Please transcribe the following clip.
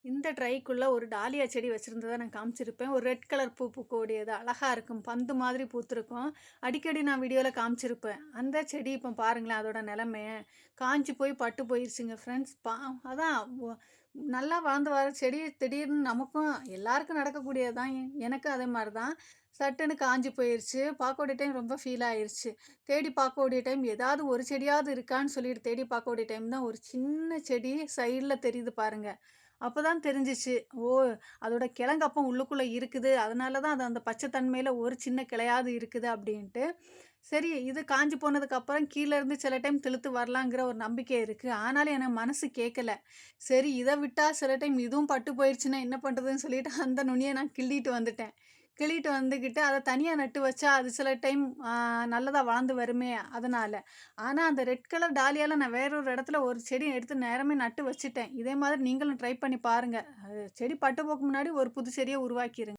இந்த ட்ரைக்குள்ள ஒரு டாலியா செடி வச்சிருந்தத நான் காமிச்சிருப்பேன். ஒரு ரெட் கலர் பூ பூக்கக்கூடியது. அழகா இருக்கும். பந்து மாதிரி பூத்திருக்கும். அடிக்கடி நான் வீடியோல காமிச்சிருப்பேன். அந்த செடி இப்போ பாருங்களேன் அதோட நிலைமைய. காஞ்சு போய் பட்டு போயிருச்சுங்க ஃப்ரெண்ட்ஸ். அதான் நல்லா வளர்ந்து வர செடி திடீர்னு நமக்கும் எல்லாருக்கும் நடக்கக்கூடியது தான். எனக்கும் அதே மாரி தான். சட்டுன்னு காஞ்சு போயிருச்சு. பார்க்கக்கூடிய டைம் ரொம்ப ஃபீல் ஆயிருச்சு. தேடி பார்க்கக்கூடிய டைம் ஏதாவது ஒரு செடியாவது இருக்கான்னு சொல்லிட்டு தேடி பார்க்கக்கூடிய டைம் தான் ஒரு சின்ன செடி சைடுல தெரியுது பாருங்க. அப்பதான் தெரிஞ்சுச்சு. ஓ! அதோட கிழங்கு அப்போ உள்ளுக்குள்ள இருக்குது. அதனால தான் அது அந்த பச்சை தன்மையில ஒரு சின்ன கிளையாவது இருக்குது அப்டின்ட்டு. சரி இது காஞ்சு போனதுக்கப்புறம் கீழ இருந்து சில டைம் திலுத்து வரலாங்கிற ஒரு நம்பிக்கை இருக்கு. ஆனாலும் எனக்கு மனசு கேட்கல. சரி இத விட்டா சில டைம் இதுவும் பட்டு போயிருச்சுன்னா என்ன பண்றதுன்னு சொல்லிட்டு அந்த நுனிய நான் கிள்ளிட்டு வந்துட்டேன். கிள்ளிட்டு வந்துகிட்டு அத தனியா நட்டு வச்சா அது சில டைம் நல்லதா வளர்ந்து வருமே அதனால. ஆனா, அந்த ரெட் கலர் டாலியால நான் வேற ஒரு இடத்துல ஒரு செடி எடுத்து நேரமே நட்டு வச்சுட்டேன். இதே மாதிரி நீங்களும் ட்ரை பண்ணி பாருங்க. செடி பட்டு போக்கு முன்னாடி ஒரு புது செடிய உருவாக்கிருங்க.